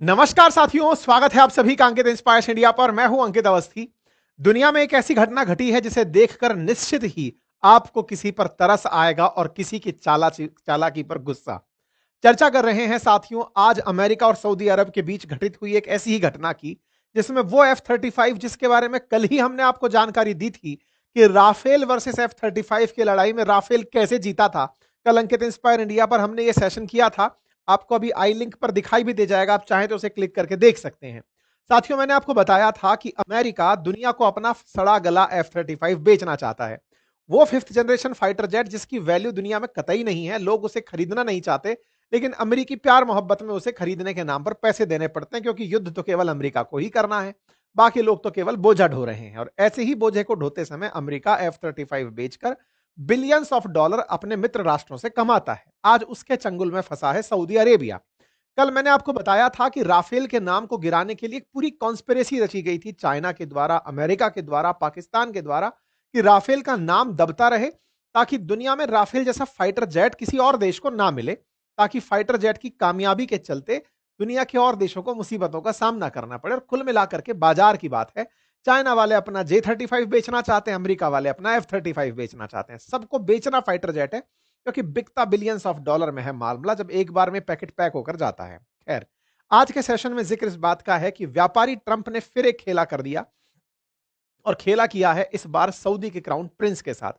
नमस्कार साथियों, स्वागत है आप सभी का अंकित इंस्पायर्स इंडिया पर। मैं हूं अंकित अवस्थी। दुनिया में एक ऐसी घटना घटी है जिसे देखकर निश्चित ही आपको किसी पर तरस आएगा और किसी की चालाकी पर गुस्सा। चर्चा कर रहे हैं साथियों आज अमेरिका और सऊदी अरब के बीच घटित हुई एक ऐसी ही घटना की जिसमें वो F-35 जिसके बारे में कल ही हमने आपको जानकारी दी थी कि राफेल वर्सेस F-35 की लड़ाई में राफेल कैसे जीता था। कल अंकित इंस्पायर इंडिया पर हमने ये सेशन किया था। आपको अभी आई लिंक पर दिखाई भी दे जाएगा, आप चाहें तो उसे क्लिक करके देख सकते हैं। साथियों मैंने आपको बताया था कि अमेरिका दुनिया को अपना सड़ा गला F-35 बेचना चाहता है। वो फिफ्थ जनरेशन फाइटर जेट जिसकी वैल्यू दुनिया में कतई नहीं है, लोग उसे खरीदना नहीं चाहते, लेकिन अमेरिकी प्यार मोहब्बत में उसे खरीदने के नाम पर पैसे देने पड़ते हैं क्योंकि युद्ध तो केवल अमेरिका को ही करना है। बाकी लोग तो केवल बोझा ढो रहे हैं और ऐसे ही बोझे को ढोते समय अमेरिका F-35 बेचकर बिलियंस ऑफ डॉलर अपने मित्र राष्ट्रों से कमाता है। आज उसके चंगुल में फंसा है सऊदी अरेबिया। कल मैंने आपको बताया था कि राफेल के नाम को गिराने के लिए एक पूरी कॉन्स्पिरेसी रची गई थी, चाइना के द्वारा, अमेरिका के द्वारा, पाकिस्तान के द्वारा, कि राफेल का नाम दबता रहे ताकि दुनिया में राफेल जैसा फाइटर जेट किसी और देश को ना मिले, ताकि फाइटर जेट की कामयाबी के चलते दुनिया के और देशों को मुसीबतों का सामना करना पड़े। और कुल मिलाकर के बाजार की बात है, चाइना वाले अपना J-35 बेचना चाहते हैं, अमेरिका वाले अपना F-35 बेचना चाहते हैं। सबको बेचना फाइटर जेट है क्योंकि बिकता बिलियंस ऑफ डॉलर में है मामला जब एक बार में पैकेट पैक होकर जाता है। खैर, आज के सेशन में जिक्र इस बात का है कि व्यापारी ट्रंप ने फिर एक खेला कर दिया और खेला किया है इस बार सऊदी के क्राउन प्रिंस के साथ।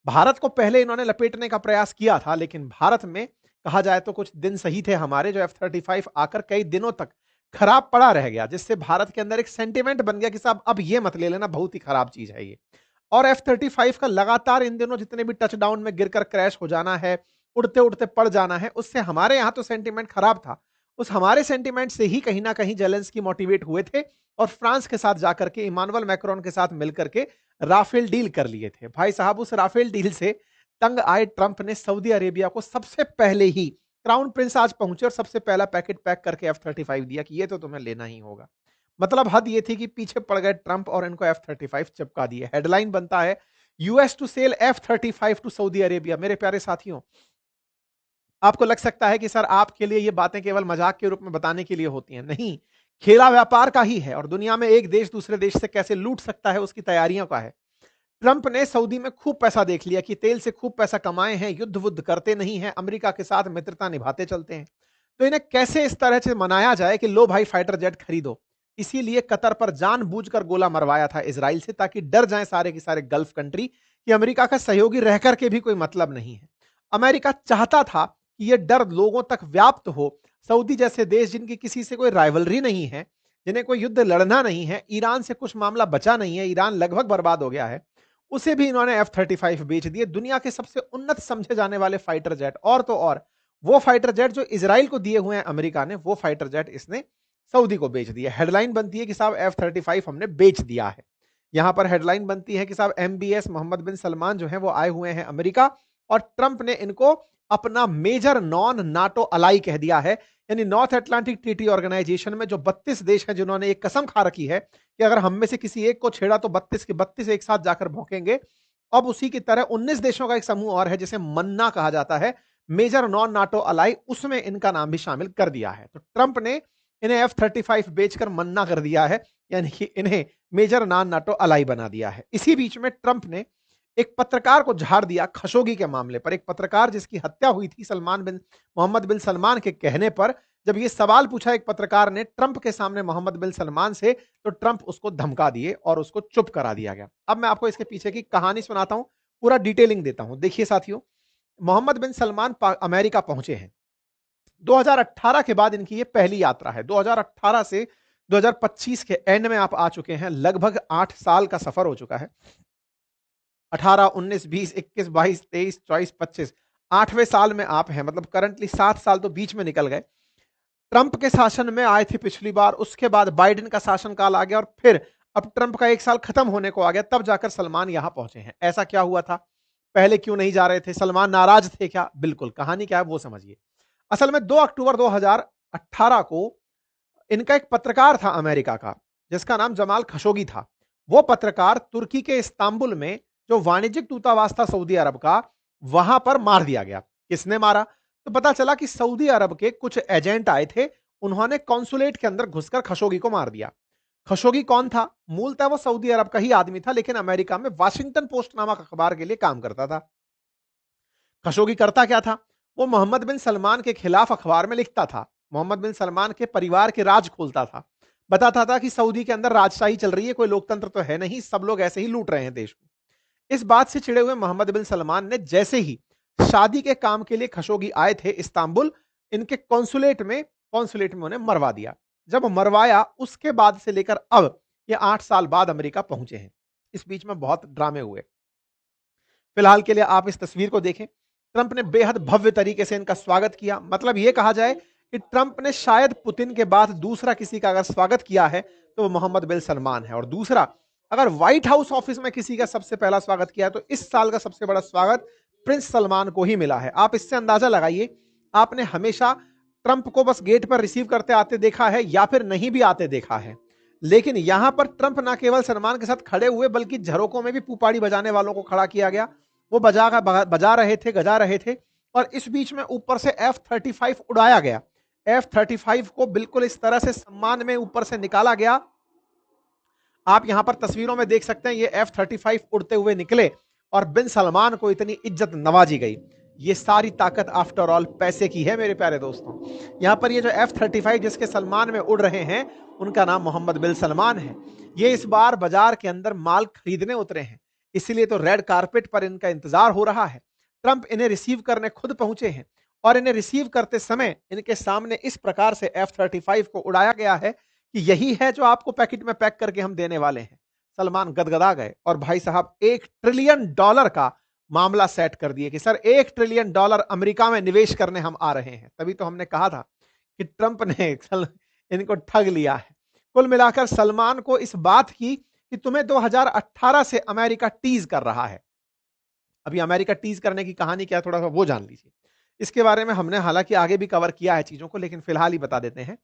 भारत को पहले इन्होंने लपेटने का प्रयास किया था, लेकिन भारत में कहा जाए तो कुछ दिन सही थे हमारे, जो F-35 आकर कई दिनों तक खराब पड़ा रह गया, जिससे भारत के अंदर एक सेंटिमेंट बन गया कि साहब अब ये मत ले लेना, बहुत ही खराब चीज है ये। और F-35 का लगातार इन दिनों जितने भी टचडाउन में गिरकर क्रैश हो जाना है, उड़ते उड़ते पड़ जाना है, उससे हमारे यहां तो सेंटिमेंट खराब था। उस हमारे सेंटिमेंट से ही कहीं ना कहीं जेलेंस्की मोटिवेट हुए थे और फ्रांस के साथ जाकर के इमानुअल मैक्रोन के साथ मिलकर के राफेल डील कर लिए थे। भाई साहब, उस राफेल डील से तंग आए ट्रंप ने सऊदी अरेबिया को सबसे पहले ही, क्राउन प्रिंस आज पहुंचे और सबसे पहला पैकेट पैक करके F-35 दिया कि ये तो तुम्हें लेना ही होगा। मतलब हद ये थी कि पीछे पड़ गए ट्रंप और इनको F-35 चिपका दिए। हेडलाइन बनता है, US to sell F-35 to Saudi Arabia. मेरे प्यारे साथियों, आपको लग सकता है कि सर आपके लिए ये बातें केवल मजाक के रूप में बताने के लिए होती हैं। नहीं, खेला व्यापार का ही है और दुनिया में एक देश दूसरे देश से कैसे लूट सकता है उसकी तैयारियों का है। ट्रंप ने सऊदी में खूब पैसा देख लिया कि तेल से खूब पैसा कमाए हैं, युद्ध वुद्ध करते नहीं हैं, अमेरिका के साथ मित्रता निभाते चलते हैं। तो इन्हें कैसे इस तरह से मनाया जाए कि लो भाई फाइटर जेट खरीदो। इसीलिए कतर पर जानबूझकर गोला मरवाया था इसराइल से, ताकि डर जाएं सारे के सारे गल्फ कंट्री कि अमेरिका का सहयोगी रहकर के भी कोई मतलब नहीं है। अमेरिका चाहता था कि यह डर लोगों तक व्याप्त हो। सऊदी जैसे देश जिनकी किसी से कोई राइवलरी नहीं है, जिन्हें कोई युद्ध लड़ना नहीं है, ईरान से कुछ मामला बचा नहीं है, ईरान लगभग बर्बाद हो गया है, उसे भी इन्होंने F-35 बेच दिए। दुनिया के सबसे उन्नत समझे जाने वाले फाइटर जेट, और तो और वो फाइटर जेट जो इजराइल को दिए हुए हैं अमेरिका ने, वो फाइटर जेट इसने सऊदी को बेच दिया। हेडलाइन बनती है कि साहब F-35 हमने बेच दिया है। यहां पर हेडलाइन बनती है कि साहब MBS मोहम्मद बिन सलमान जो है वो आए हुए हैं अमेरिका और ट्रंप ने इनको अपना मेजर नॉन नाटो अलाई कह दिया है। यानी नॉर्थ अटलांटिक ट्रीटी ऑर्गेनाइजेशन में जो 32 देश हैं जिन्होंने एक कसम खा रखी है कि अगर हम में से किसी एक को छेड़ा तो 32 के 32 एक साथ जाकर भौंकेंगे। अब उसी की तरह 19 देशों का एक समूह और है जिसे मन्ना कहा जाता है, मेजर नॉन नाटो अलाई, उसमें इनका नाम भी शामिल कर दिया है। तो ट्रंप ने इन्हें F-35 बेचकर मन्ना कर दिया है, यानी कि इन्हें मेजर नॉन नाटो अलाई बना दिया है। इसी बीच में ट्रंप ने एक पत्रकार को झाड़ दिया खशोगी के मामले पर। एक पत्रकार जिसकी हत्या हुई थी मोहम्मद बिन सलमान के कहने पर, जब ये सवाल पूछा एक पत्रकार ने ट्रंप के सामने मोहम्मद बिन सलमान से, तो ट्रंप उसको धमका दिए और उसको चुप करा दिया गया। अब मैं आपको इसके पीछे की कहानी सुनाता हूं, पूरा डिटेलिंग देता हूं। देखिए साथियों, मोहम्मद बिन सलमान अमेरिका पहुंचे हैं 2018 के बाद, इनकी ये पहली यात्रा है। 2018 से 2025 के एंड में आप आ चुके हैं, लगभग 8 साल का सफर हो चुका है। 18, 19, 20, 21, 22, 23, 24, 25, 8वें साल में आप हैं। मतलब करंटली 7 साल तो बीच में निकल गए। ट्रंप के शासन में आए थे पिछली बार, उसके बाद बाइडेन का शासनकाल आ गया और फिर अब ट्रंप का 1 साल खत्म होने को आ गया, तब जाकर सलमान यहां पहुंचे हैं। ऐसा क्या हुआ था, पहले क्यों नहीं जा रहे थे? सलमान नाराज थे क्या? बिल्कुल, कहानी क्या है वो समझिए। असल में 2 अक्टूबर 2018 को इनका एक पत्रकार था अमेरिका का, जिसका नाम जमाल खशोगी था। वो पत्रकार तुर्की के इस्तांबुल में जो वाणिज्यिक दूतावास था सऊदी अरब का, वहां पर मार दिया गया। किसने मारा? तो पता चला कि सऊदी अरब के कुछ एजेंट आए थे, उन्होंने कॉन्सुलेट के अंदर घुसकर खशोगी को मार दिया। खशोगी कौन था? मूलतः वो सऊदी अरब का ही आदमी था, लेकिन अमेरिका में वाशिंगटन पोस्ट नामक अखबार के लिए काम करता था। खशोगी करता क्या था? वो मोहम्मद बिन सलमान के खिलाफ अखबार में लिखता था, मोहम्मद बिन सलमान के परिवार के राज खोलता था, बताता था कि सऊदी के अंदर राजशाही चल रही है, कोई लोकतंत्र तो है नहीं, सब लोग ऐसे ही लूट रहे हैं देश को। इस बात से चिड़े हुए मोहम्मद बिन सलमान ने जैसे ही शादी के काम के लिए खशोगी आए थे इस्तांबुल, इनके कॉन्सुलेट में उन्हें मरवा दिया। जब मरवाया उसके बाद से लेकर अब ये 8 साल बाद अमेरिका पहुंचे हैं। इस बीच में बहुत ड्रामे हुए। फिलहाल के लिए आप इस तस्वीर को देखें। ट्रंप ने बेहद भव्य तरीके से इनका स्वागत किया। मतलब यह कहा जाए कि ट्रंप ने शायद पुतिन के बाद दूसरा किसी का अगर स्वागत किया है तो वो मोहम्मद बिन सलमान है। और दूसरा, अगर व्हाइट हाउस ऑफिस में किसी का सबसे पहला स्वागत किया है तो इस साल का सबसे बड़ा स्वागत प्रिंस सलमान को ही मिला है। आप इससे अंदाजा लगाइए, आपने हमेशा ट्रंप को बस गेट पर रिसीव करते आते देखा है या फिर नहीं भी आते देखा है, लेकिन यहां पर ट्रंप ना केवल सलमान के साथ खड़े हुए बल्कि झरोकों में भी पुपाड़ी बजाने वालों को खड़ा किया गया। वो बजा रहे थे, गजा रहे थे। और इस बीच में ऊपर से F-35 उड़ाया गया। F-35 को बिल्कुल इस तरह से सम्मान में ऊपर से निकाला गया। आप यहां पर तस्वीरों में देख सकते हैं, ये F-35 उड़ते हुए निकले और बिन सलमान को इतनी इज्जत नवाजी गई। ये सारी ताकत आफ्टर ऑल पैसे की है मेरे प्यारे दोस्तों। यहां पर ये जो F-35 जिसके सलमान में उड़ रहे हैं, उनका नाम मोहम्मद बिन सलमान है। ये इस बार बाजार के अंदर माल खरीदने उतरे हैं, इसीलिए तो रेड कारपेट पर इनका इंतजार हो रहा है। ट्रंप इन्हें रिसीव करने खुद पहुंचे हैं और इन्हें रिसीव करते समय इनके सामने इस प्रकार से F-35 को उड़ाया गया है कि यही है जो आपको पैकेट में पैक करके हम देने वाले हैं। सलमान गदगदा गए और भाई साहब $1 ट्रिलियन का मामला सेट कर दिए कि सर $1 ट्रिलियन अमेरिका में निवेश करने हम आ रहे हैं। तभी तो हमने कहा था कि ट्रंप ने इनको ठग लिया है। कुल मिलाकर सलमान को इस बात की कि तुम्हें 2018 से अमेरिका टीज कर रहा है। अभी अमेरिका टीज करने की कहानी क्या, थोड़ा सा वो जान लीजिए। इसके बारे में हमने हालांकि आगे भी कवर किया है चीजों को, लेकिन फिलहाल ही बता देते हैं।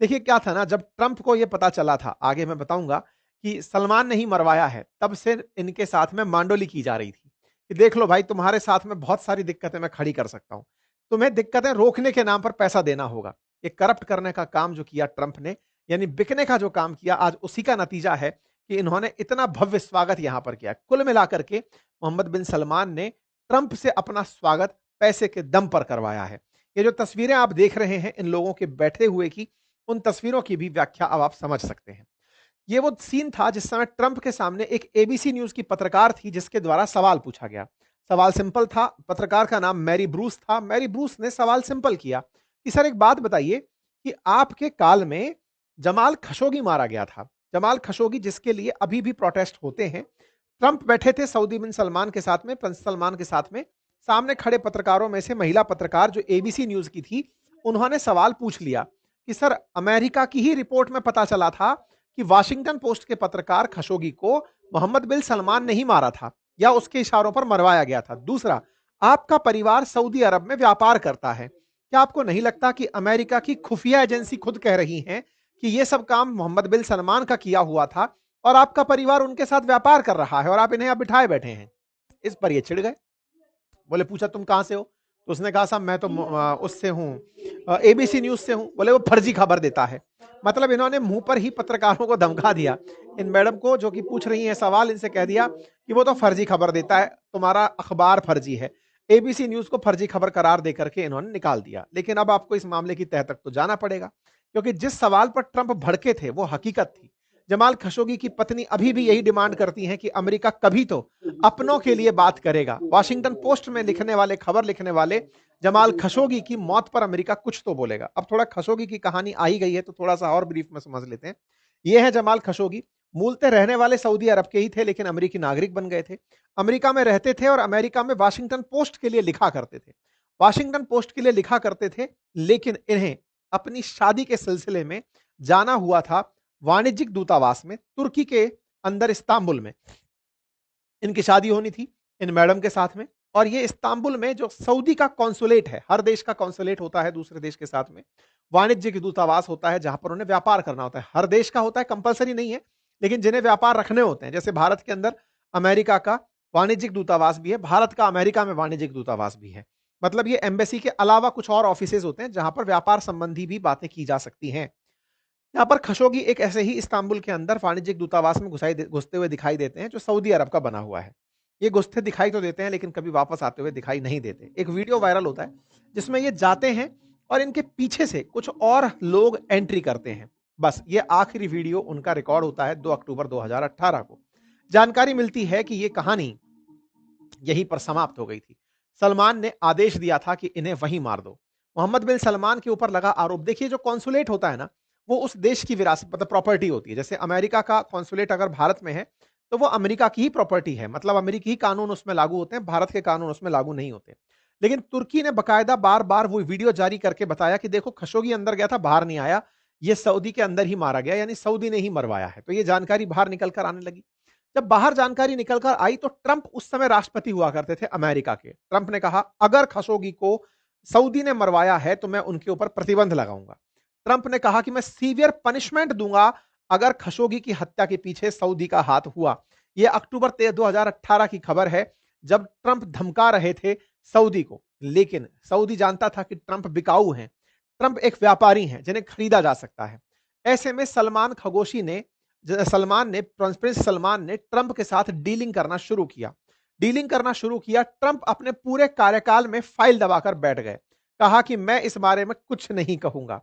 देखिए क्या था ना, जब ट्रंप को यह पता चला था, आगे मैं बताऊंगा, कि सलमान ने ही मरवाया है, तब से इनके साथ में मांडोली की जा रही थी कि देख लो भाई, तुम्हारे साथ में बहुत सारी दिक्कतें मैं खड़ी कर सकता हूं, तुम्हें दिक्कतें रोकने के नाम पर पैसा देना होगा। ये करप्ट करने का काम जो किया ट्रंप ने, यानी बिकने का जो काम किया, आज उसी का नतीजा है कि इन्होंने इतना भव्य स्वागत यहां पर किया। कुल मिलाकर के मोहम्मद बिन सलमान ने ट्रंप से अपना स्वागत पैसे के दम पर करवाया है। ये जो तस्वीरें आप देख रहे हैं इन लोगों के बैठे हुए की, उन तस्वीरों की भी व्याख्या अब आप समझ सकते हैं। ये वो सीन था जिस समय ट्रंप के सामने एक एबीसी न्यूज की पत्रकार थी जिसके द्वारा सवाल पूछा गया। सवाल सिंपल था, पत्रकार का नाम मैरी ब्रूस था। मैरी ब्रूस ने सवाल सिंपल किया कि सर एक बात बताइए कि आपके काल में जमाल खशोगी मारा गया था, जमाल खशोगी जिसके लिए अभी भी प्रोटेस्ट होते हैं। ट्रंप बैठे थे सऊदी बिन सलमान के साथ में, प्रिंस सलमान के साथ में। सामने खड़े पत्रकारों में से महिला पत्रकार जो एबीसी न्यूज की थी, उन्होंने सवाल पूछ लिया कि सर अमेरिका की ही रिपोर्ट में पता चला था कि वाशिंगटन पोस्ट के पत्रकार खशोगी को मोहम्मद बिन सलमान ने ही मारा था या उसके इशारों पर मरवाया गया था। दूसरा, आपका परिवार सऊदी अरब में व्यापार करता है, क्या आपको नहीं लगता कि अमेरिका की खुफिया एजेंसी खुद कह रही हैं कि यह सब काम मोहम्मद बिन सलमान का किया हुआ था और आपका परिवार उनके साथ व्यापार कर रहा है और आप इन्हें यहां बिठाए बैठे हैं? इस पर ये चिढ़ गए। बोले पूछा तुम कहां से हो? तो उसने कहा साहब मैं तो उससे हूं, एबीसी न्यूज से हूं। बोले वो फर्जी खबर देता है। मतलब इन्होंने मुंह पर ही पत्रकारों को धमका दिया। इन मैडम को जो कि पूछ रही है सवाल, इनसे कह दिया कि वो तो फर्जी खबर देता है, तुम्हारा अखबार फर्जी है। एबीसी न्यूज को फर्जी खबर करार देकर के इन्होंने निकाल दिया। लेकिन अब आपको इस मामले की तह तक तो जाना पड़ेगा, क्योंकि जिस सवाल पर ट्रंप भड़के थे वो हकीकत थी। जमाल खशोगी की पत्नी अभी भी यही डिमांड करती हैं कि अमेरिका कभी तो अपनों के लिए बात करेगा। वाशिंगटन पोस्ट में लिखने वाले, खबर लिखने वाले जमाल खशोगी की मौत पर अमेरिका कुछ तो बोलेगा। अब थोड़ा खशोगी की कहानी आ ही गई है तो थोड़ा सा और ब्रीफ में समझ लेते हैं। ये है जमाल खशोगी। मूलतः रहने वाले सऊदी अरब के ही थे, लेकिन अमेरिकी नागरिक बन गए थे। अमेरिका में रहते थे और अमेरिका में वाशिंगटन पोस्ट के लिए लिखा करते थे। वाशिंगटन पोस्ट के लिए लिखा करते थे, लेकिन इन्हें अपनी शादी के सिलसिले में जाना हुआ था वाणिज्यिक दूतावास में, तुर्की के अंदर इस्तांबुल में इनकी शादी होनी थी इन मैडम के साथ में। और ये इस्तांबुल में जो सऊदी का कॉन्सुलेट है, हर देश का कॉन्सुलेट होता है दूसरे देश के साथ में, वाणिज्यिक दूतावास होता है जहां पर उन्हें व्यापार करना होता है। हर देश का होता है, कंपलसरी नहीं है, लेकिन जिन्हें व्यापार रखने होते हैं, जैसे भारत के अंदर अमेरिका का वाणिज्यिक दूतावास भी है, भारत का अमेरिका में वाणिज्यिक दूतावास भी है। मतलब ये एम्बेसी के अलावा कुछ और ऑफिसेज होते हैं जहां पर व्यापार संबंधी भी बातें की जा सकती हैं। यहाँ पर खशोगी एक ऐसे ही इस्तांबुल के अंदर वाणिज्यिक दूतावास में घुसते हुए दिखाई देते हैं जो सऊदी अरब का बना हुआ है। ये घुसते दिखाई तो देते हैं लेकिन कभी वापस आते हुए दिखाई नहीं देते। एक वीडियो वायरल होता है जिसमें ये जाते हैं और इनके पीछे से कुछ और लोग एंट्री करते हैं। बस ये आखिरी वीडियो उनका रिकॉर्ड होता है 2 अक्टूबर 2018 को। जानकारी मिलती है कि ये कहानी यहीं पर समाप्त हो गई थी। सलमान ने आदेश दिया था कि इन्हें वहीं मार दो। मोहम्मद बिन सलमान के ऊपर लगा आरोप, देखिए जो कॉन्सुलेट होता है ना, वो उस देश की विरासत मतलब प्रॉपर्टी होती है। जैसे अमेरिका का कॉन्सुलेट अगर भारत में है तो वो अमेरिका की ही प्रॉपर्टी है, मतलब अमेरिकी ही कानून उसमें लागू होते हैं, भारत के कानून उसमें लागू नहीं होते। लेकिन तुर्की ने बकायदा बार बार वो वीडियो जारी करके बताया कि देखो खशोगी अंदर गया था, बाहर नहीं आया, ये सऊदी के अंदर ही मारा गया, यानी सऊदी ने ही मरवाया है। तो ये जानकारी बाहर निकल कर आने लगी। जब बाहर जानकारी निकलकर आई तो ट्रंप उस समय राष्ट्रपति हुआ करते थे अमेरिका के। ट्रंप ने कहा अगर खशोगी को सऊदी ने मरवाया है तो मैं उनके ऊपर प्रतिबंध लगाऊंगा। ट्रंप ने कहा कि मैं सीवियर पनिशमेंट दूंगा अगर खशोगी की हत्या के पीछे सऊदी का हाथ हुआ। यह अक्टूबर 2018 की खबर है जब ट्रंप धमका रहे थे सऊदी को। लेकिन सऊदी जानता था कि ट्रंप बिकाऊ हैं, ट्रंप एक व्यापारी हैं जिन्हें खरीदा जा सकता है। ऐसे में प्रिंस सलमान ने ट्रंप के साथ डीलिंग करना शुरू किया। ट्रंप अपने पूरे कार्यकाल में फाइल दबाकर बैठ गए, कहा कि मैं इस बारे में कुछ नहीं कहूंगा।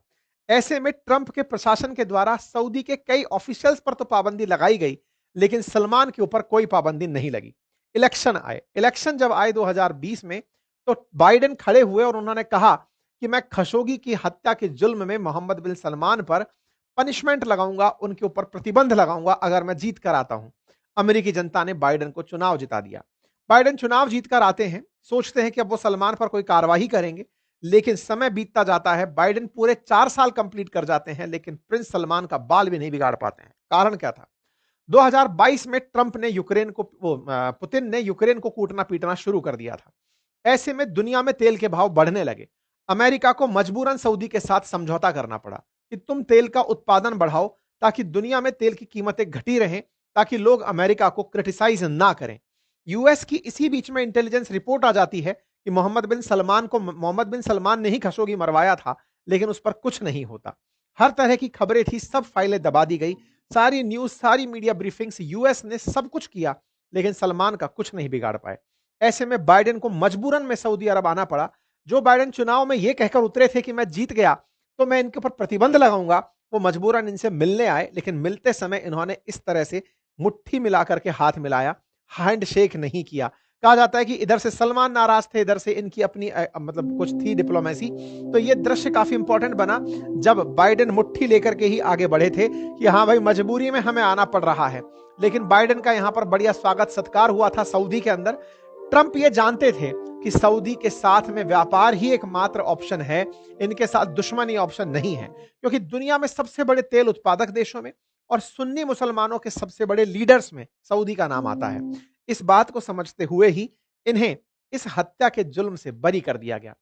ऐसे में ट्रंप के प्रशासन के द्वारा सऊदी के कई ऑफिशियल्स पर तो पाबंदी लगाई गई, लेकिन सलमान के ऊपर कोई पाबंदी नहीं लगी। इलेक्शन जब आए 2020 में तो बाइडेन खड़े हुए और उन्होंने कहा कि मैं खशोगी की हत्या के जुल्म में मोहम्मद बिन सलमान पर पनिशमेंट लगाऊंगा, उनके ऊपर प्रतिबंध लगाऊंगा अगर मैं जीत कर आता हूं। अमेरिकी जनता ने बाइडेन को चुनाव जिता दिया। बाइडेन चुनाव जीतकर आते हैं, सोचते हैं कि अब वो सलमान पर कोई कार्रवाई करेंगे, लेकिन समय बीतता जाता है। बाइडेन पूरे 4 साल कंप्लीट कर जाते हैं लेकिन प्रिंस सलमान का बाल भी नहीं बिगाड़ पाते हैं। कारण क्या था? 2022 में ट्रंप ने पुतिन ने यूक्रेन को कूटना पीटना शुरू कर दिया था। ऐसे में दुनिया में तेल के भाव बढ़ने लगे। अमेरिका को मजबूरन सऊदी के साथ समझौता करना पड़ा कि तुम तेल का उत्पादन बढ़ाओ ताकि दुनिया में तेल की कीमतें घटी रहें, ताकि लोग अमेरिका को क्रिटिसाइज ना करें। यूएस की इसी बीच में इंटेलिजेंस रिपोर्ट आ जाती है कि मोहम्मद बिन सलमान ने ही खशोगी मरवाया था, लेकिन उस पर कुछ नहीं होता। हर तरह की खबरें थी, सब फाइलें दबा दी गई, सारी न्यूज, सारी मीडिया ब्रीफिंग्स, यूएस ने सब कुछ किया, लेकिन सलमान का कुछ नहीं बिगाड़ पाए। ऐसे में बाइडेन को मजबूरन में सऊदी अरब आना पड़ा। जो बाइडेन चुनाव में यह कहकर उतरे थे कि मैं जीत गया तो मैं इनके ऊपर प्रतिबंध लगाऊंगा, वो मजबूरन इनसे मिलने आए, लेकिन मिलते समय इन्होंने इस तरह से मुट्ठी मिलाकर के हाथ मिलाया, हैंड शेक नहीं किया। कहा जाता है कि इधर से सलमान नाराज थे, इधर से इनकी अपनी मतलब कुछ थी डिप्लोमेसी। तो ये दृश्य काफी इंपॉर्टेंट बना जब बाइडेन मुट्ठी लेकर के ही आगे बढ़े थे कि हाँ भाई मजबूरी में हमें आना पड़ रहा है। लेकिन बाइडेन का यहां पर बढ़िया स्वागत सत्कार हुआ था सऊदी के अंदर। ट्रंप ये जानते थे कि सऊदी के साथ में व्यापार ही एकमात्र ऑप्शन है, इनके साथ दुश्मनी ऑप्शन नहीं है, क्योंकि दुनिया में सबसे बड़े तेल उत्पादक देशों में और सुन्नी मुसलमानों के सबसे बड़े लीडर्स में सऊदी का नाम आता है। इस बात को समझते हुए ही इन्हें इस हत्या के जुल्म से बरी कर दिया गया।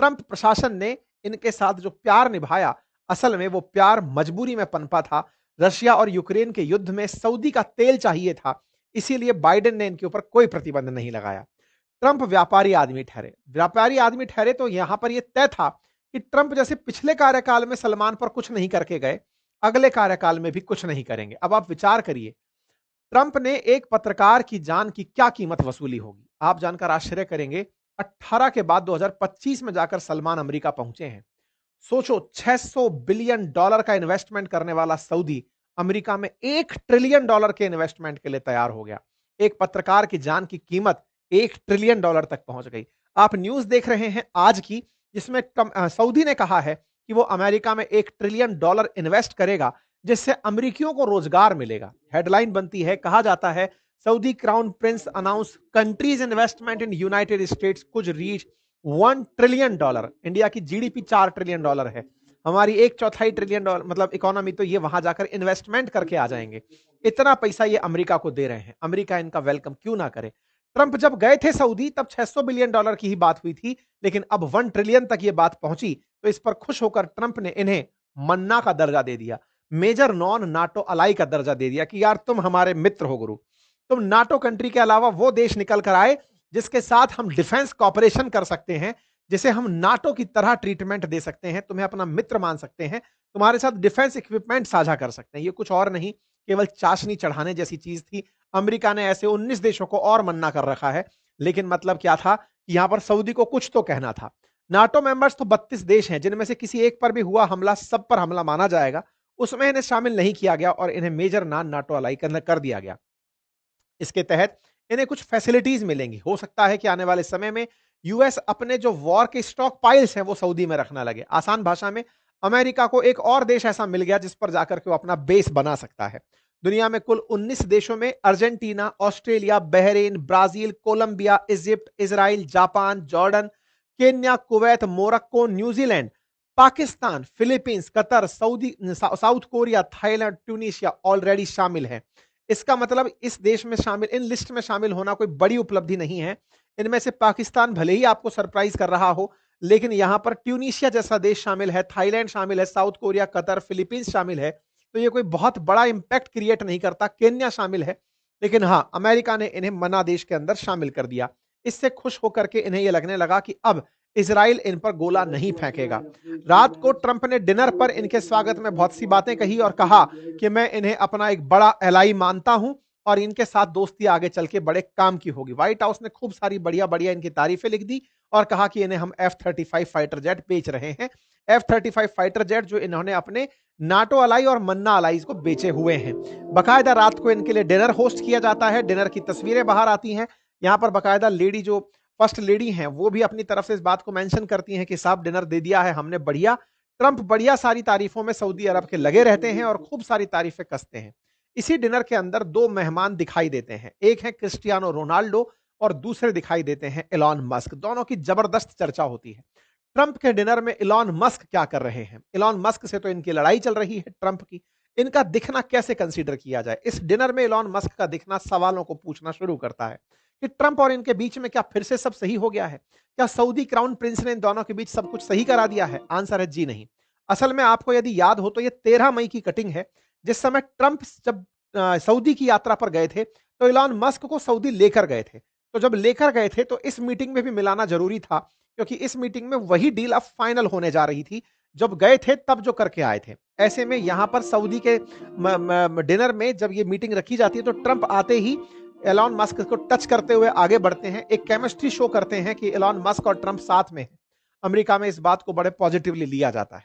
ट्रंप प्रशासन ने इनके साथ जो प्यार निभाया, असल में वो प्यार मजबूरी में पनपा था। रशिया और यूक्रेन के युद्ध में सऊदी का तेल चाहिए था, इसीलिए बाइडेन ने इनके ऊपर कोई प्रतिबंध नहीं लगाया। ट्रंप व्यापारी आदमी ठहरे तो यहां पर यह तय था कि ट्रंप जैसे पिछले कार्यकाल में सलमान पर कुछ नहीं करके गए, अगले कार्यकाल में भी कुछ नहीं करेंगे। अब आप विचार करिए, ट्रंप ने एक पत्रकार की जान की क्या कीमत वसूली होगी, आप जानकर आश्चर्य करेंगे। 18 के बाद 2025 में जाकर सलमान अमेरिका पहुंचे हैं। सोचो, $600 बिलियन का इन्वेस्टमेंट करने वाला सऊदी अमेरिका में $1 ट्रिलियन के इन्वेस्टमेंट के लिए तैयार हो गया। एक पत्रकार की जान की कीमत $1 ट्रिलियन तक पहुंच गई। आप न्यूज देख रहे हैं आज की, जिसमें सऊदी ने कहा है कि वो अमेरिका में $1 ट्रिलियन इन्वेस्ट करेगा, जिससे अमेरिकियों को रोजगार मिलेगा। हेडलाइन बनती है, कहा जाता है Saudi crown Prince announce countries investment in United states कुछ रीच $1 ट्रिलियन। इंडिया की जीडीपी $4 ट्रिलियन है, हमारी 1/4 ट्रिलियन मतलब इकोनॉमी, तो ये वहां जाकर इन्वेस्टमेंट करके आ जाएंगे। इतना पैसा ये अमेरिका को दे रहे हैं, अमेरिका इनका वेलकम क्यों ना करे। ट्रंप जब गए थे सऊदी तब $600 बिलियन की ही बात हुई थी, लेकिन अब $1 ट्रिलियन तक ये बात पहुंची, तो इस पर खुश होकर ट्रंप ने इन्हें मन्ना का दर्जा दे दिया, मेजर नॉन नाटो अलाई का दर्जा दे दिया कि यार तुम हमारे मित्र हो गुरु, तुम नाटो कंट्री के अलावा वो देश निकल कर आए जिसके साथ हम डिफेंस कॉपरेशन कर सकते हैं, जिसे हम नाटो की तरह ट्रीटमेंट दे सकते हैं, तुम्हें अपना मित्र मान सकते हैं, तुम्हारे साथ डिफेंस इक्विपमेंट साझा कर सकते हैं। ये कुछ और नहीं, केवल चाशनी चढ़ाने जैसी चीज थी। अमेरिका ने ऐसे 19 देशों को और मन्ना कर रखा है, लेकिन मतलब क्या था कि यहां पर सऊदी को कुछ तो कहना था। नाटो मेंबर्स तो 32 देश हैं, जिनमें से किसी एक पर भी हुआ हमला सब पर हमला माना जाएगा, उसमें इन्हें शामिल नहीं किया गया और इन्हें मेजर नॉन नाटो अलाई कर दिया गया। इसके तहत इन्हें कुछ फैसिलिटीज मिलेंगी। हो सकता है कि आने वाले समय में यूएस अपने जो वॉर के स्टॉक पाइल्स हैं वो सऊदी में रखना लगे। आसान भाषा में अमेरिका को एक और देश ऐसा मिल गया जिस पर जाकर के वो अपना बेस बना सकता है। दुनिया में कुल 19 देशों में Argentina, Australia, Bahrain, Brazil, Colombia, Egypt, Israel, Japan, Jordan, Kenya, Kuwait, Morocco, New Zealand, Pakistan, Philippines, Qatar, South Korea, Thailand, Tunisia already शामिल है। इसका मतलब इस देश में शामिल, इन लिस्ट में शामिल होना कोई बड़ी उपलब्धि नहीं है। इनमें से पाकिस्तान भले ही आपको सरप्राइज कर रहा हो, लेकिन यहां पर ट्यूनीशिया जैसा देश शामिल है, थाईलैंड शामिल है, साउथ कोरिया, कतर, फिलीपींस शामिल है। तो ये कोई बहुत बड़ा इंपैक्ट क्रिएट नहीं करता। केन्या शामिल है, लेकिन हां, अमेरिका ने इन्हें मना देश के अंदर शामिल कर दिया। इससे खुश होकर के इन्हें यह लगने लगा कि अब इजराइल इन पर गोला नहीं फेंकेगा। रात को ट्रंप ने डिनर पर इनके स्वागत में बहुत सी बातें कही और कहा कि मैं इन्हें अपना एक बड़ा एलाई मानता हूं और इनके साथ दोस्ती आगे चल के बड़े काम की होगी। व्हाइट हाउस ने खूब सारी बढ़िया बढ़िया इनकी तारीफें लिख दी और कहा कि इन्हें हम F-35 फाइटर जेट बेच रहे हैं। F-35 फाइटर जेट जो इन्होंने अपने नाटो अलाई और मन्ना अलाइज को बेचे हुए हैं। बकायदा रात को इनके लिए डिनर होस्ट किया जाता है। डिनर की तस्वीरें बाहर आती हैं। यहां पर बकायदा लेडी, जो फर्स्ट लेडी हैं, वो भी अपनी तरफ से इस बात को मेंशन करती हैं कि साहब डिनर दे दिया है हमने, बढ़िया। ट्रंप बढ़िया सारी तारीफों में सऊदी अरब के लगे रहते हैं और खूब सारी तारीफें कसते हैं। इसी डिनर के अंदर दो मेहमान दिखाई देते हैं, एक है क्रिस्टियानो रोनाल्डो और दूसरे दिखाई देते हैं एलॉन मस्क। दोनों की जबरदस्त चर्चा होती है। ट्रंप के डिनर में एलॉन मस्क क्या कर रहे हैं? एलॉन मस्क से तो इनकी लड़ाई चल रही है ट्रंप की। इनका दिखना कैसे कंसीडर किया जाए? इस डिनर में एलॉन मस्क का दिखना सवालों को पूछना शुरू करता है कि ट्रंप और इनके बीच में क्या फिर से सब सही हो गया है? क्या सऊदी क्राउन प्रिंस ने इन दोनों के बीच सब कुछ सही करा दिया है? आंसर है जी नहीं। असल में आपको यदि याद हो तो ये 13 मई की कटिंग है, जिस समय ट्रंप जब सऊदी की यात्रा पर गए थे तो एलॉन मस्क को सऊदी लेकर गए थे। तो जब लेकर गए थे तो इस मीटिंग में भी मिलाना जरूरी था, क्योंकि इस मीटिंग में वही डील अब फाइनल होने जा रही थी जब गए थे तब जो करके आए थे। ऐसे में यहां पर सऊदी के डिनर में जब ये मीटिंग रखी जाती है तो ट्रंप आते ही एलॉन मस्क को टच करते हुए आगे बढ़ते हैं, एक केमिस्ट्री शो करते हैं कि एलॉन मस्क और ट्रंप साथ में हैं। अमेरिका में इस बात को बड़े पॉजिटिवली लिया जाता है।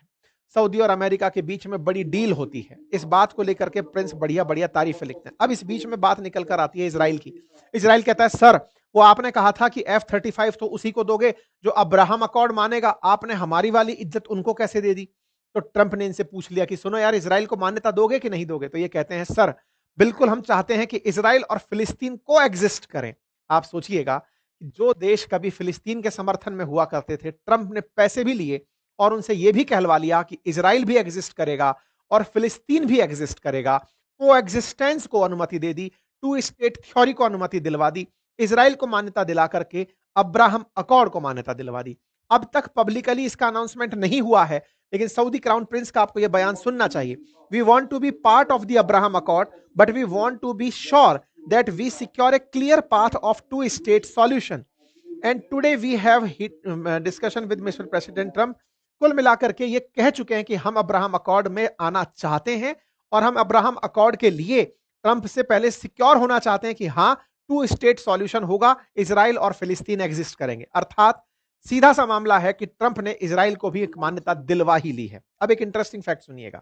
सऊदी और अमेरिका के बीच में बड़ी डील होती है। इस बात को लेकर के प्रिंस बढ़िया बढ़िया तारीफें लिखते हैं। अब इस बीच में बात निकल कर आती है इजराइल की। इजराइल कहता है सर, वो आपने कहा था कि F-35 तो उसी को दोगे जो अब्राहम अकॉर्ड मानेगा, आपने हमारी वाली इज्जत उनको कैसे दे दी? तो ट्रंप ने इनसे पूछ लिया कि सुनो यार, इजराइल को मान्यता दोगे कि नहीं दोगे? तो ये कहते हैं सर, बिल्कुल हम चाहते हैं कि इजराइल और फिलिस्तीन को एग्जिस्ट करें। आप सोचिएगा, जो देश कभी फिलिस्तीन के समर्थन में हुआ करते थे, ट्रंप ने पैसे भी लिए और उनसे यह भी कहलवा लिया कि इजराइल भी एग्जिस्ट करेगा और फिलिस्तीन भी एग्जिस्ट करेगा। को एग्जिस्टेंस को अनुमति दे दी, टू स्टेट थ्योरी को अनुमति दिलवा दी, इजराइल को मान्यता दिला करके अब्राहम अकॉर्ड को मान्यता दिलवा दी। अब तक पब्लिकली इसका अनाउंसमेंट नहीं हुआ है, लेकिन सऊदी क्राउन प्रिंस का आपको यह बयान सुनना चाहिए। We want to be part of the Abraham accord, but we want to be sure that we secure a clear path of two state solution and today we have discussion with mister president Trump. कुल मिलाकर के ये कह चुके हैं कि हम Abraham accord में आना चाहते हैं और हम अब्राहम अकॉर्ड के लिए ट्रंप से पहले सिक्योर होना चाहते हैं कि हां, टू स्टेट सॉल्यूशन होगा, इजराइल और फिलिस्तीन एग्जिस्ट करेंगे। अर्थात सीधा सा मामला है कि ट्रंप ने इजराइल को भी एक मान्यता दिलवा ही ली है। अब एक इंटरेस्टिंग फैक्ट सुनिएगा।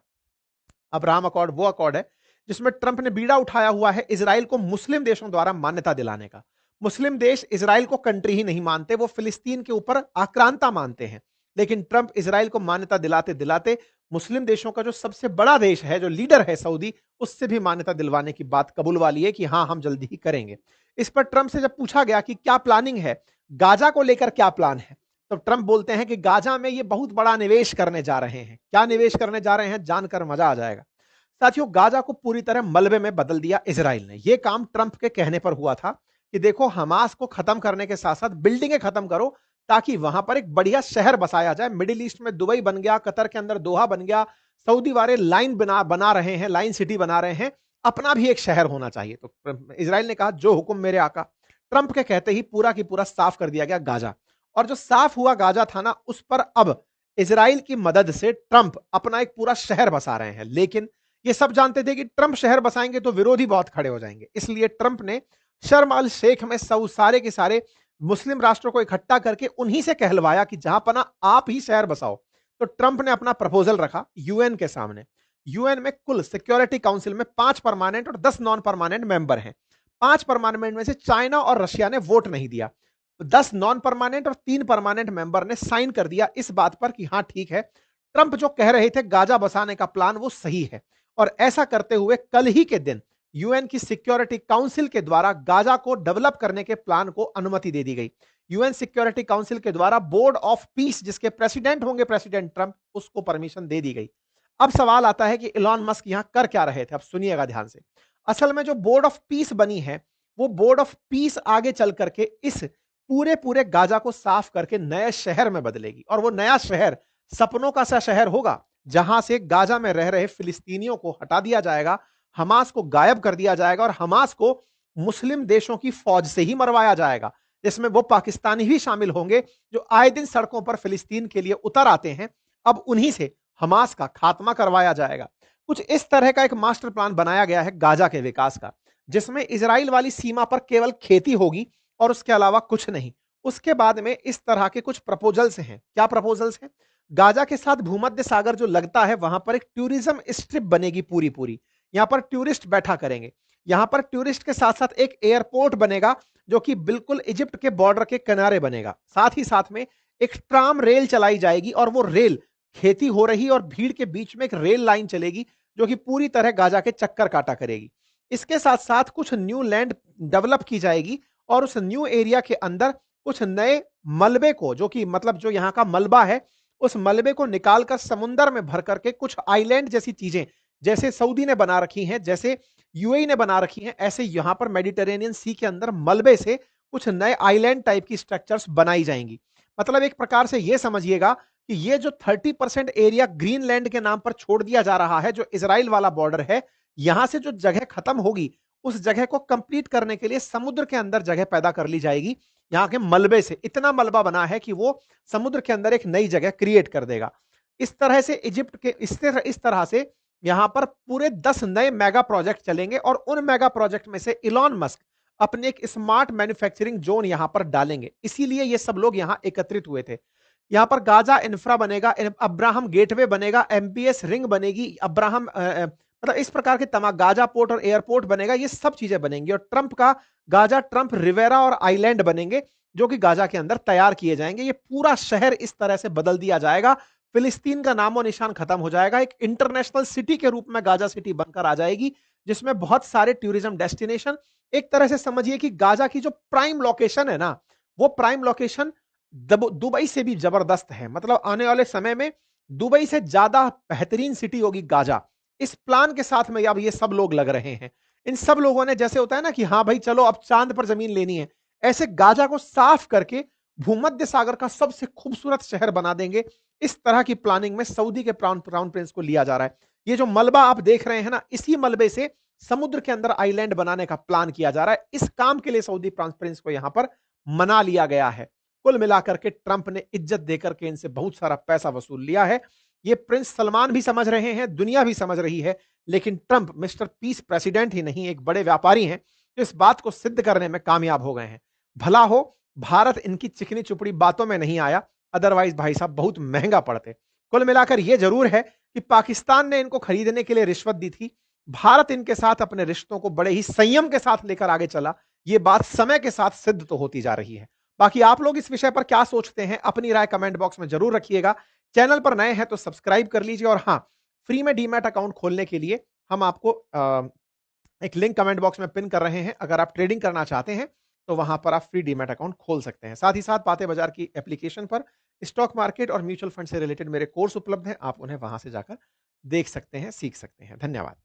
अब्राहम अकॉर्ड वो अकॉर्ड है जिसमें ट्रंप ने बीड़ा उठाया हुआ है इजराइल को मुस्लिम देशों द्वारा मान्यता दिलाने का। मुस्लिम देश इजराइल को कंट्री ही नहीं मानते, वो फिलिस्तीन के ऊपर आक्रांता मानते हैं। लेकिन ट्रंप इजराइल को मान्यता दिलाते दिलाते मुस्लिम देशों का जो सबसे बड़ा देश है, जो लीडर है सऊदी, उससे भी मान्यता दिलवाने की बात कबूल वाली है कि हां, हम जल्दी ही करेंगे। इस पर ट्रंप से जब पूछा गया कि क्या प्लानिंग है, गाजा को लेकर क्या प्लान है, तो ट्रंप बोलते हैं कि गाजा में ये बहुत बड़ा निवेश करने जा रहे हैं। क्या निवेश करने जा रहे हैं, जानकर मजा आ जाएगा। साथियों, गाजा को पूरी तरह मलबे में बदल दिया इजराइल ने। यह काम ट्रंप के कहने पर हुआ था कि देखो, हमास को खत्म करने के साथ साथ बिल्डिंगें खत्म करो ताकि वहां पर एक बढ़िया शहर बसाया जाए। मिडिल ईस्ट में दुबई बन गया, कतर के अंदर दोहा बन गया, सऊदी वाले लाइन बना रहे हैं, लाइन सिटी बना रहे हैं, अपना भी एक शहर होना चाहिए। तो इजराइल ने कहा जो हुक्म मेरे आका। ट्रंप के कहते ही पूरा की पूरा साफ कर दिया गया गाजा और जो साफ हुआ गाजा था ना, उस पर अब इजराइल की मदद से ट्रंप अपना एक पूरा शहर बसा रहे हैं। लेकिन ये सब जानते थे कि ट्रंप शहर बसाएंगे तो विरोधी बहुत खड़े हो जाएंगे, इसलिए ट्रंप ने शर्म अल शेख में सब सारे के सारे मुस्लिम राष्ट्रों को इकट्ठा करके उन्हीं से कहलवाया कि जहां पना आप ही शहर बसाओ। तो ट्रंप ने अपना प्रपोजल रखा यूएन के सामने। यूएन में कुल सिक्योरिटी काउंसिल में 5 परमानेंट और 10 नॉन परमानेंट मेंबर हैं। 5 परमानेंट में से चाइना और रशिया ने वोट नहीं दिया। 10 नॉन परमानेंट और 3 परमानेंट मेंबर ने साइन कर दिया इस बात पर कि हां ठीक है, ट्रंप जो कह रहे थे गाजा बसाने का प्लान वो सही है। और ऐसा करते हुए कल ही के दिन यूएन की सिक्योरिटी काउंसिल के द्वारा गाजा को डेवलप करने के प्लान को अनुमति दे दी गई। यूएन सिक्योरिटी काउंसिल के द्वारा बोर्ड ऑफ पीस, जिसके प्रेसिडेंट होंगे प्रेसिडेंट ट्रंप, उसको परमिशन दे दी गई। अब सवाल आता है कि इलॉन मस्क यहां कर क्या रहे थे। अब सुनिएगा ध्यान से। असल में जो बोर्ड ऑफ पीस बनी है, वो बोर्ड ऑफ पीस आगे चल करके इस पूरे पूरे गाजा को साफ करके नए शहर में बदलेगी। और वो नया शहर सपनों का सा शहर होगा, जहां से गाजा में रह रहे फिलिस्तीनियों को हटा दिया जाएगा, हमास को गायब कर दिया जाएगा और हमास को मुस्लिम देशों की फौज से ही मरवाया जाएगा, जिसमें वो पाकिस्तानी भी शामिल होंगे जो आए दिन सड़कों पर फिलिस्तीन के लिए उतर आते हैं। अब उन्हीं से हमास का खात्मा करवाया जाएगा। कुछ इस तरह का एक मास्टर प्लान बनाया गया है गाजा के विकास का, जिसमें इजराइल वाली सीमा पर केवल खेती होगी और उसके अलावा कुछ नहीं। उसके बाद में इस तरह के कुछ प्रपोजल्स हैं। क्या प्रपोजल्स हैं? गाजा के साथ भूमध्य सागर जो लगता है, वहां पर एक टूरिज्म स्ट्रिप बनेगी पूरी पूरी। यहां पर टूरिस्ट बैठा करेंगे। यहां पर टूरिस्ट के साथ साथ एक एयरपोर्ट बनेगा जो कि बिल्कुल इजिप्ट के बॉर्डर के किनारे बनेगा। साथ ही साथ में एक ट्राम रेल चलाई जाएगी और वो रेल खेती हो रही और भीड़ के बीच में एक रेल लाइन चलेगी जो कि पूरी तरह गाजा के चक्कर काटा करेगी। इसके साथ साथ कुछ न्यू लैंड डेवलप की जाएगी और उस न्यू एरिया के अंदर कुछ नए मलबे को, जो कि मतलब जो यहाँ का मलबा है, उस मलबे को निकालकर समुंदर में भर करके कुछ आइलैंड जैसी चीजें, जैसे सऊदी ने बना रखी हैं, जैसे यूएई ने बना रखी हैं, ऐसे यहां पर मेडिटेरेनियन सी के अंदर मलबे से कुछ नए आइलैंड टाइप की स्ट्रक्चर्स बनाई जाएंगी। मतलब एक प्रकार से यह समझिएगा कि ये जो 30% एरिया ग्रीनलैंड के नाम पर छोड़ दिया जा रहा है, जो इजराइल वाला बॉर्डर है, यहां से जो जगह खत्म होगी, उस जगह को कंप्लीट करने के लिए समुद्र के अंदर जगह पैदा कर ली जाएगी। यहां के मलबे से इतना मलबा बना है कि वो समुद्र के अंदर एक नई जगह क्रिएट कर देगा। इस तरह से इजिप्ट के इस तरह से यहां पर पूरे 10 नए मेगा प्रोजेक्ट चलेंगे और उन मेगा प्रोजेक्ट में से इलॉन मस्क अपने एक स्मार्ट मैन्युफैक्चरिंग जोन यहां पर डालेंगे। इसीलिए ये सब लोग यहां एकत्रित हुए थे। यहां पर गाजा इंफ्रा बनेगा, अब्राहम गेटवे बनेगा, एमबीएस रिंग बनेगी, अब्राहम मतलब इस प्रकार के तमाम गाजा पोर्ट और एयरपोर्ट बनेगा। ये सब चीजें बनेंगी और ट्रंप का गाजा ट्रंप रिवेरा और आइलैंड बनेंगे जो कि गाजा के अंदर तैयार किए जाएंगे। ये पूरा शहर इस तरह से बदल दिया जाएगा, फिलिस्तीन का नामो निशान खत्म हो जाएगा। एक इंटरनेशनल सिटी के रूप में गाजा सिटी बनकर आ जाएगी, जिसमें बहुत सारे टूरिज्म डेस्टिनेशन, एक तरह से समझिए कि गाजा की जो प्राइम लोकेशन है ना, वो प्राइम लोकेशन दुबई से भी जबरदस्त है। मतलब आने वाले समय में दुबई से ज्यादा बेहतरीन सिटी होगी गाजा। इस प्लान के साथ में अब ये सब लोग लग रहे हैं। इन सब लोगों ने, जैसे होता है ना कि हाँ भाई चलो अब चांद पर जमीन लेनी है, ऐसे गाजा को साफ करके भूमध्य सागर का सबसे खूबसूरत शहर बना देंगे। इस तरह की प्लानिंग में सऊदी के क्राउन प्रिंस को लिया जा रहा है। ये जो मलबा आप देख रहे हैं ना, इसी मलबे से समुद्र के अंदर आइलैंड बनाने का प्लान किया जा रहा है। इस काम के लिए सऊदी क्राउन प्रिंस को यहां पर मना लिया गया है। कुल मिलाकर के ट्रंप ने इज्जत देकर के इनसे बहुत सारा पैसा वसूल लिया है। ये प्रिंस सलमान भी समझ रहे हैं, दुनिया भी समझ रही है, लेकिन ट्रंप मिस्टर पीस प्रेसिडेंट ही नहीं, एक बड़े व्यापारी हैं जो इस बात को सिद्ध करने में कामयाब हो गए हैं। भला हो भारत इनकी चिकनी चुपड़ी बातों में नहीं आया, अदरवाइज भाई साहब बहुत महंगा पड़ते। कुल मिलाकर यह जरूर है कि पाकिस्तान ने इनको खरीदने के लिए रिश्वत दी थी। भारत इनके साथ अपने रिश्तों को बड़े ही संयम के साथ लेकर आगे चला। यह बात समय के साथ सिद्ध तो होती जा रही है। बाकी आप लोग इस विषय पर क्या सोचते हैं, अपनी राय कमेंट बॉक्स में जरूर रखिएगा। चैनल पर नए हैं तो सब्सक्राइब कर लीजिए और हाँ, फ्री में डीमैट अकाउंट खोलने के लिए हम आपको एक लिंक कमेंट बॉक्स में पिन कर रहे हैं। अगर आप ट्रेडिंग करना चाहते हैं तो वहां पर आप फ्री डीमैट अकाउंट खोल सकते हैं। साथ ही साथ बातें बाजार की एप्लीकेशन पर स्टॉक मार्केट और म्यूचुअल फंड से रिलेटेड मेरे कोर्स उपलब्ध हैं, आप उन्हें वहां से जाकर देख सकते हैं, सीख सकते हैं। धन्यवाद।